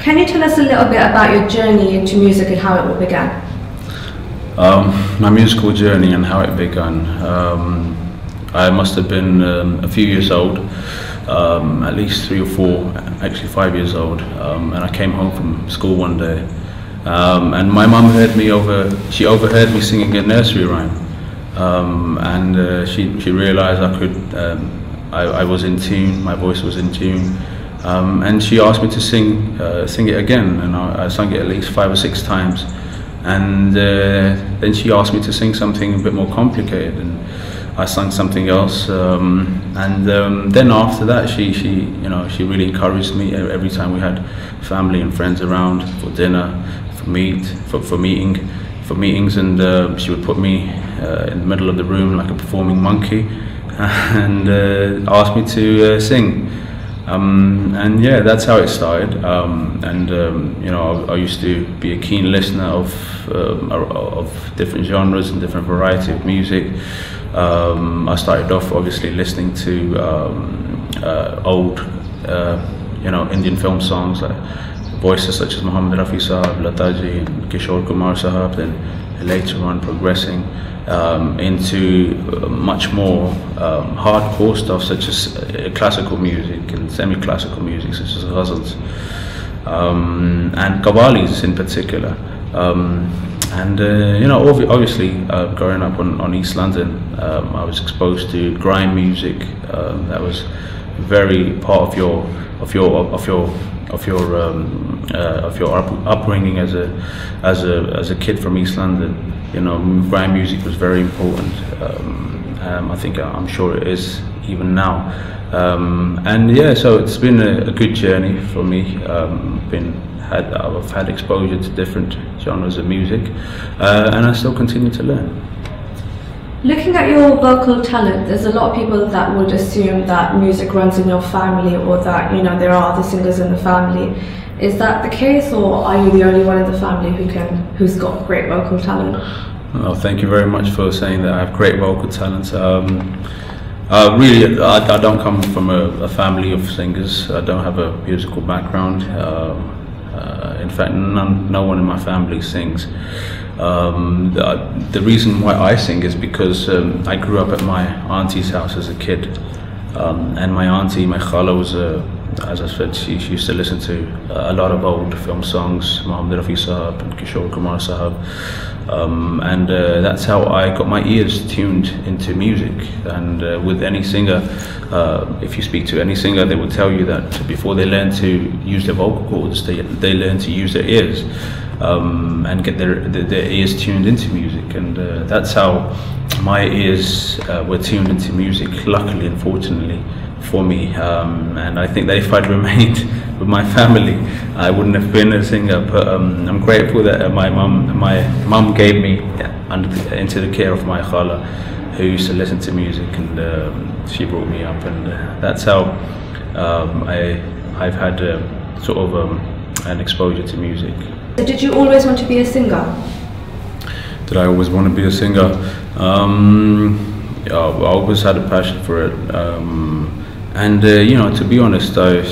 Can you tell us a little bit about your journey into music and how it all began? My musical journey and how it began. I must have been a few years old, at least 3 or 4, actually 5 years old, and I came home from school one day, and my mum she overheard me singing a nursery rhyme, and she realised I was in tune, my voice was in tune, and she asked me to sing it again, and I sang it at least 5 or 6 times. And then she asked me to sing something a bit more complicated, and I sang something else. And then after that, she really encouraged me every time we had family and friends around for dinner, for meetings, and she would put me in the middle of the room like a performing monkey, and asked me to sing. And yeah, that's how it started. I used to be a keen listener of different genres and different variety of music. I started off obviously listening to old, Indian film songs, like voices such as Muhammad Rafi Sahab, Lataji, and Kishore Kumar Sahab. Then later on, progressing into much more hardcore stuff such as classical music and semi-classical music such as ghazals and Cavallis in particular. Obviously growing up on East London, I was exposed to grime music. That was very part of your upbringing as a kid from East London. Grime music was very important. I'm sure it is even now. So it's been a good journey for me. I've had exposure to different genres of music, and I still continue to learn. Looking at your vocal talent, there's a lot of people that would assume that music runs in your family, or that there are other singers in the family. Is that the case, or are you the only one in the family who's got great vocal talent? Well, thank you very much for saying that I have great vocal talent. Really, I don't come from a family of singers. I don't have a musical background. In fact, no one in my family sings. The reason why I sing is because I grew up at my auntie's house as a kid, and my auntie, my khala, was as I said, she used to listen to a lot of old film songs, Muhammad Rafi Sahab and Kishore Kumar Sahab, and that's how I got my ears tuned into music. And with any singer, if you speak to any singer, they will tell you that before they learn to use their vocal cords, they learn to use their ears, and get their ears tuned into music. And that's how my ears were tuned into music, luckily and fortunately for me, and I think that if I'd remained with my family, I wouldn't have been a singer. But I'm grateful that my mum gave me into the care of my khala, who used to listen to music, and she brought me up, and that's how I've had sort of an exposure to music. Did you always want to be a singer? Did I always want to be a singer? I always had a passion for it. To be honest, I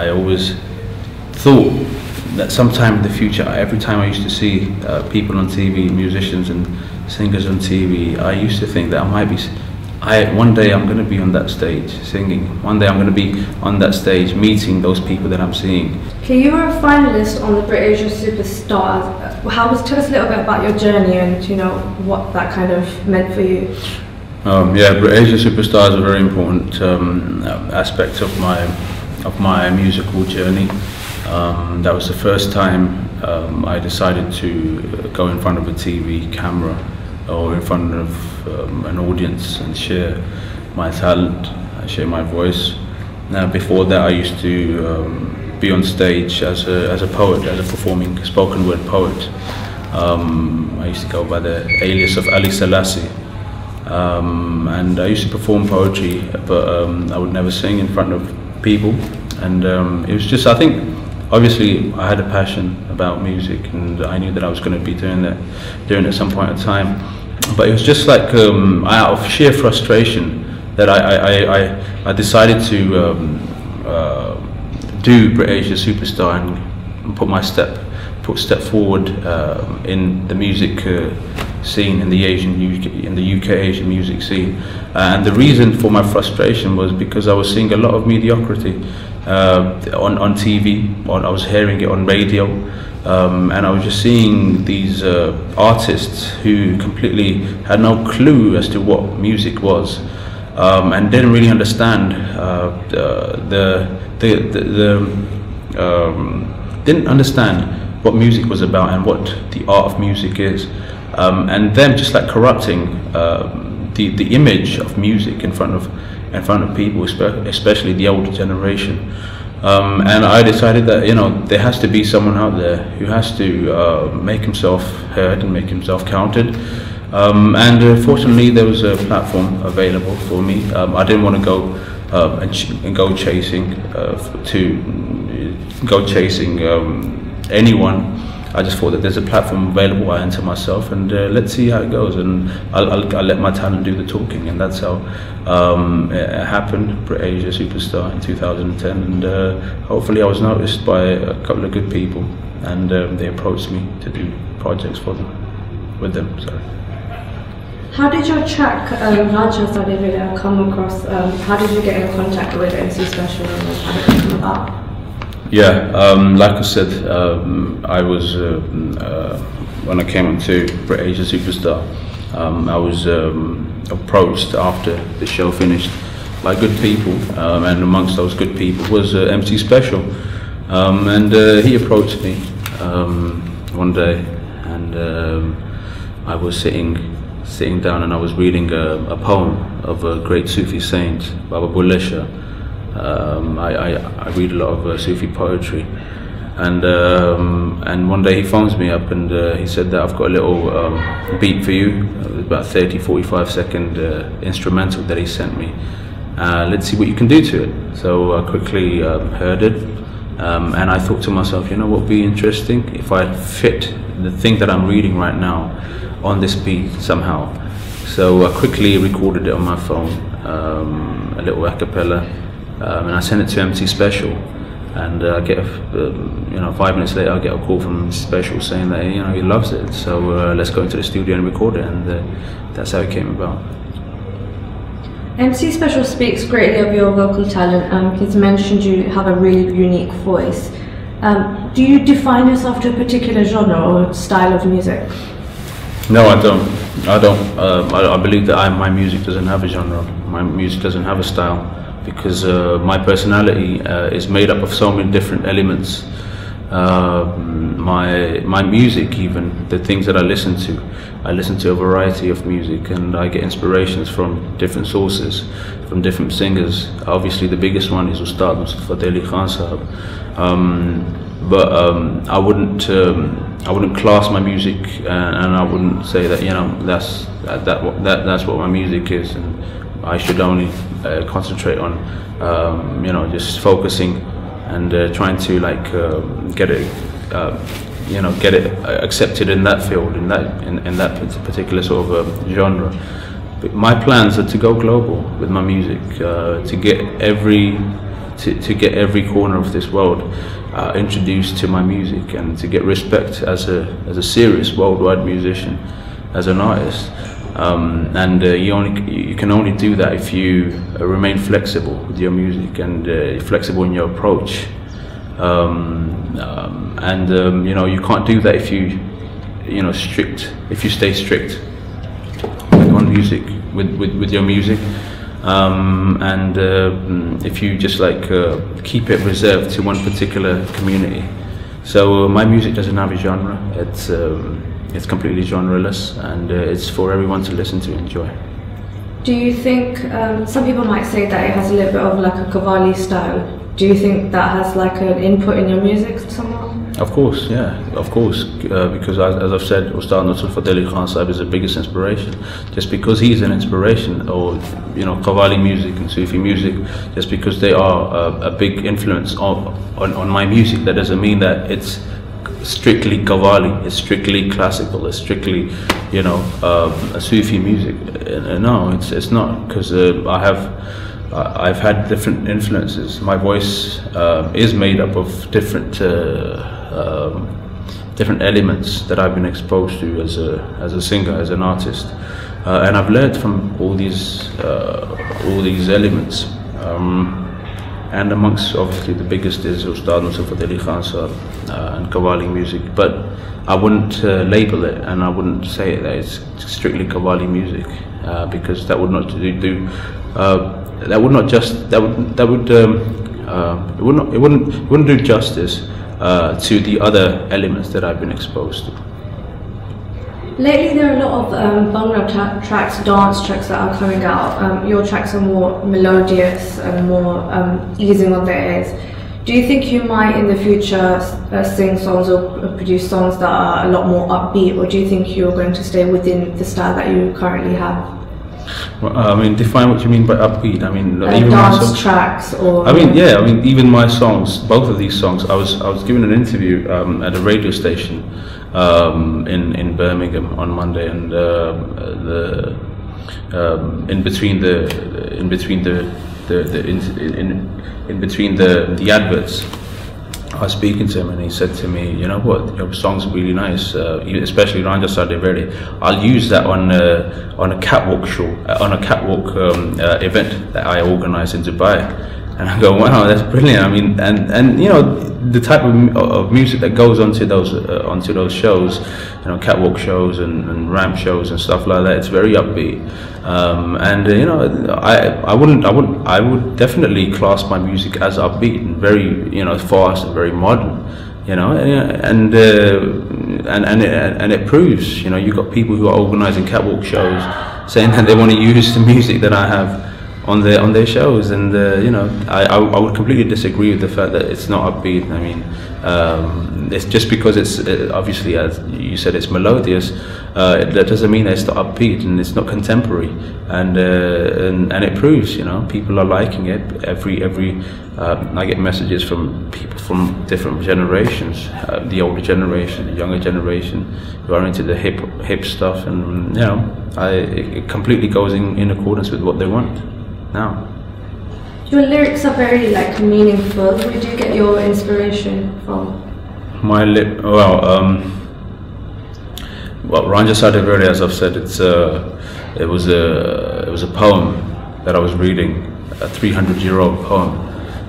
always thought that sometime in the future, every time I used to see people on TV, musicians and singers on TV, I used to think that one day I'm going to be on that stage singing. One day I'm going to be on that stage meeting those people that I'm seeing. Okay, you were a finalist on the Brit Asia Superstars. Tell us a little bit about your journey and what that kind of meant for you. Brit Asia Superstars is a very important aspect of my musical journey. That was the first time I decided to go in front of a TV camera or in front of an audience and share my talent, share my voice. Now, before that, I used to be on stage as a poet, as a performing spoken word poet. I used to go by the alias of Ali Selassie. And I used to perform poetry, but I would never sing in front of people. And it was just, I think, obviously I had a passion about music, and I knew that I was going to be doing it at some point in time. But it was just like out of sheer frustration that I decided to do Brit Asia Superstar and put step forward in the music scene in the UK Asian music scene. And the reason for my frustration was because I was seeing a lot of mediocrity on TV. I was hearing it on radio, and I was just seeing these artists who completely had no clue as to what music was, and didn't really understand didn't understand what music was about and what the art of music is, and them just like corrupting the image of music in front of people, especially the older generation. And I decided that, you know, there has to be someone out there who has to make himself heard and make himself counted. And fortunately, there was a platform available for me. I didn't want to go and go chasing anyone. I just thought that there's a platform available. I enter myself, and let's see how it goes, and I'll let my talent do the talking, and that's how it happened. Brit Asia Superstar in 2010, and hopefully I was noticed by a couple of good people, and they approached me to do projects with them. Sorry. How did your track Raja Sadevila come across? How did you get in contact with MC Special, and how did it come about? Yeah, like I said, I was when I came onto Brit Asia Superstar, I was approached after the show finished by good people, and amongst those good people was MC Special, and he approached me one day, and I was sitting down, and I was reading a poem of a great Sufi saint, Baba Bulleh Shah. I read a lot of Sufi poetry, and one day he phones me up, and he said that I've got a little beat for you, about 30-45 second instrumental that he sent me. Let's see what you can do to it. So I quickly heard it, and I thought to myself, you know what would be interesting if I fit the thing that I'm reading right now on this beat somehow. So I quickly recorded it on my phone, a little a cappella. And I sent it to MC Special, and I get 5 minutes later I get a call from MC Special saying that, you know, he loves it, so let's go into the studio and record it, and that's how it came about. MC Special speaks greatly of your vocal talent. He's mentioned you have a really unique voice. Do you define yourself to a particular genre or style of music? No, I don't. I believe that my music doesn't have a genre. My music doesn't have a style, because my personality is made up of so many different elements. My music, even the things that I listen to a variety of music, and I get inspirations from different sources, from different singers. Obviously the biggest one is Ustad Fateli Khan Sahab, but I wouldn't class my music, and I wouldn't say that, you know, that's what my music is, and I should only concentrate on you know, just focusing and trying to like get it accepted in that field, in that particular sort of genre. But my plans are to go global with my music, to get every corner of this world introduced to my music, and to get respect as a serious worldwide musician, as an artist. And you can only do that if you remain flexible with your music, and flexible in your approach. You know, you can't do that if you stay strict on music with your music, and if you just like keep it reserved to one particular community. So my music doesn't have a genre. It's completely genreless, and it's for everyone to listen to, enjoy. Do you think, some people might say that it has a little bit of like a Cavalli style. Do you think that has like an input in your music somehow? Of course, yeah, of course, because as I've said, Ustad Nusrat Fateh Ali Khan Sahib is the biggest inspiration. Just because he's an inspiration, or you know, Cavalli music and Sufi music, just because they are a big influence on my music, that doesn't mean that it's strictly Cavalli, it's strictly classical, it's strictly, you know, a Sufi music. No, it's not, because I have I've had different influences. My voice is made up of different different elements that I've been exposed to as a singer, as an artist, and I've learned from all these elements. And amongst, obviously, the biggest is Ustad Nusrat Ali Khan Sahab and Cavalli music. But I wouldn't label it, and I wouldn't say that it's strictly Cavalli music, because that would not it wouldn't do justice to the other elements that I've been exposed to. Lately, there are a lot of Bhangra tracks, dance tracks that are coming out. Your tracks are more melodious and more easing on the ears. Do you think you might in the future sing songs or produce songs that are a lot more upbeat, or do you think you're going to stay within the style that you currently have? Well, I mean, define what you mean by upbeat. I mean, even dance my songs, tracks, or I mean, yeah. I mean, even my songs, both of these songs. I was given an interview at a radio station in Birmingham on Monday, and in between the adverts, I was speaking to him, and he said to me, "You know what? Your song's really nice, especially Ranja Sadeveri. I'll use that on a catwalk show, on a catwalk event that I organise in Dubai." And I go, "Wow, that's brilliant!" I mean, and you know, the type of music that goes onto those shows, you know, catwalk shows and ramp shows and stuff like that. It's very upbeat, and you know, I would definitely class my music as upbeat and very, you know, fast and very modern, you know, and it proves, you know, you've got people who are organising catwalk shows saying that they want to use the music that I have on their shows, and you know, I would completely disagree with the fact that it's not upbeat. I mean, it's just because it's obviously, as you said, it's melodious. That doesn't mean that it's not upbeat and it's not contemporary. And it proves, you know, people are liking it. I get messages from people from different generations, the older generation, the younger generation, who are into the hip stuff, and you know, it completely goes in accordance with what they want. Now, your lyrics are very like meaningful. Where do you get your inspiration from? Well, Ranja Sadeveri, as I've said, it was a poem that I was reading, a 300-year-old poem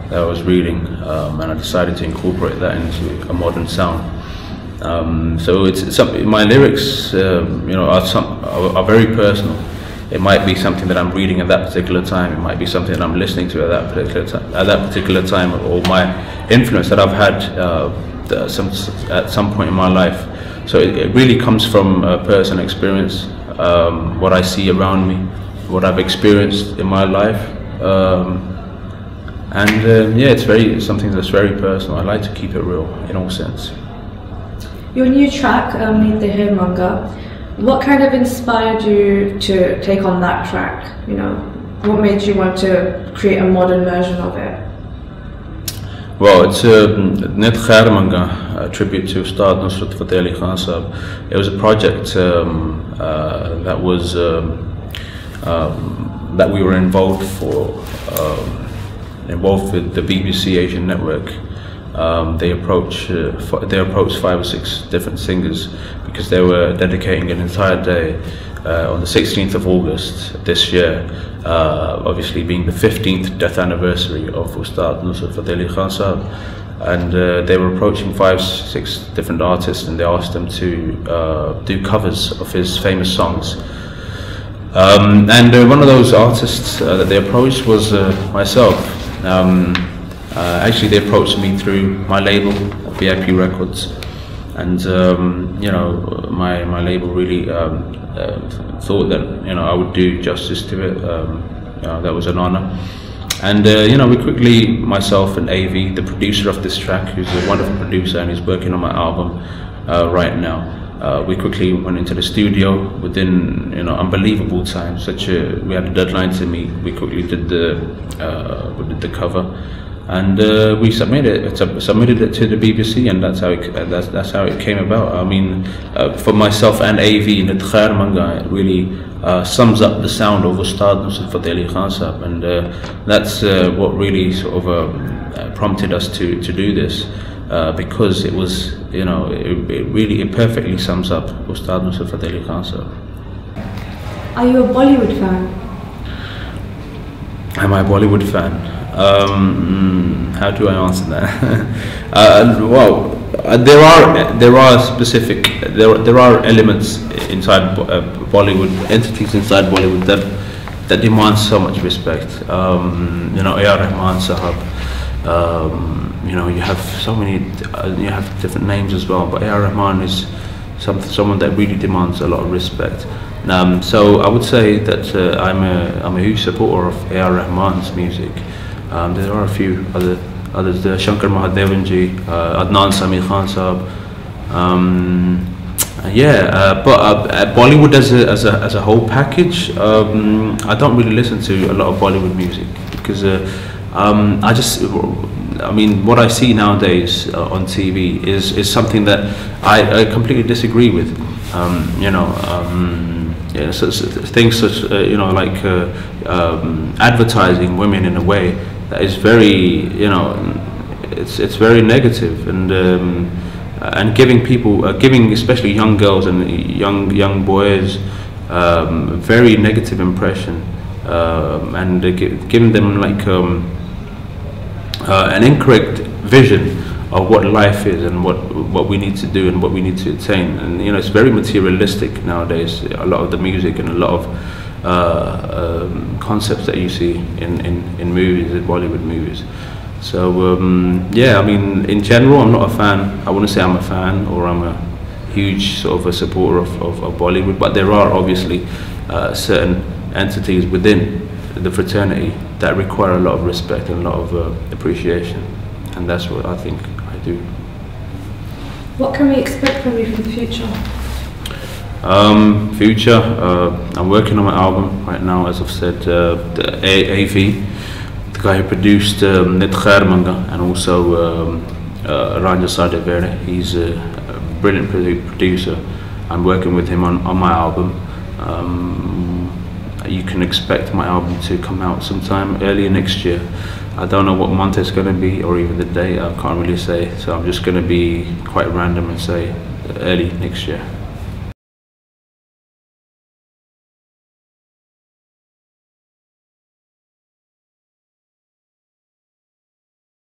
that I was reading, and I decided to incorporate that into a modern sound. So it's something. My lyrics, you know, are very personal. It might be something that I'm reading at that particular time. It might be something that I'm listening to at that particular time, or my influence that I've had at some point in my life. So it really comes from personal experience, what I see around me, what I've experienced in my life, and yeah, it's something that's very personal. I like to keep it real in all sense. Your new track, Nit Khair Manga. What kind of inspired you to take on that track? You know, what made you want to create a modern version of it? Well, it's Nit Khair Manga, a tribute to Ustad Nusrat Ali Khan Sahab. It was a project that we were involved with the BBC Asian Network. They approached 5 or 6 different singers because they were dedicating an entire day on the 16th of August this year, obviously being the 15th death anniversary of Ustad Nusrat Ali Khan Sahab, and they were approaching 5 or 6 different artists, and they asked them to do covers of his famous songs. And one of those artists that they approached was myself. Actually, they approached me through my label, VIP Records, and you know, my label really thought that, you know, I would do justice to it. You know, that was an honor, and you know, we quickly, myself and AV, the producer of this track, who's a wonderful producer and he's working on my album right now, we quickly went into the studio within, you know, unbelievable time. We had a deadline to meet. We quickly did the cover. and we submitted it to the BBC, and that's how it came about. I mean, for myself and AV, Nit Khair Manga, it really sums up the sound of Ustad Nusrat Ali Khan Sahab, and that's what really sort of prompted us to do this, because it was, you know, it perfectly sums up Ustad Nusrat Ali Khan Sahab. Are you a Bollywood fan? Am I a Bollywood fan? How do I answer that? Well, there are elements inside Bollywood, entities inside Bollywood that demand so much respect. You know, A.R. Rahman Sahab. You know, you have so many. You have different names as well, but A.R. Rahman is someone that really demands a lot of respect. So I would say that I'm a huge supporter of A.R. Rahman's music. There are a few others there, Shankar Mahadevanji, Adnan Sami Khan Sahab. But Bollywood as a whole package, I don't really listen to a lot of Bollywood music, because I mean, what I see nowadays on TV is something that I completely disagree with. You know, things such, you know, like advertising women in a way that is very, you know, it's very negative, and giving people, giving especially young girls and young boys very negative impression, and giving them like an incorrect vision of what life is and what we need to do and what we need to attain. And you know, it's very materialistic nowadays, a lot of the music and a lot of concepts that you see in movies, in Bollywood movies. So yeah, I mean, in general, I'm not a fan. I wouldn't say I'm a fan or I'm a huge sort of a supporter of Bollywood, but there are obviously certain entities within the fraternity that require a lot of respect and a lot of appreciation, and that's what I think I do. What can we expect from you for the future? I'm working on my album right now, as I've said. The AV, the guy who produced Nit Khair Manga, and also Ranja Sadevere, he's a brilliant producer. I'm working with him on my album. You can expect my album to come out sometime earlier next year. I don't know what month it's going to be, or even the date, I can't really say, so I'm just going to be quite random and say early next year.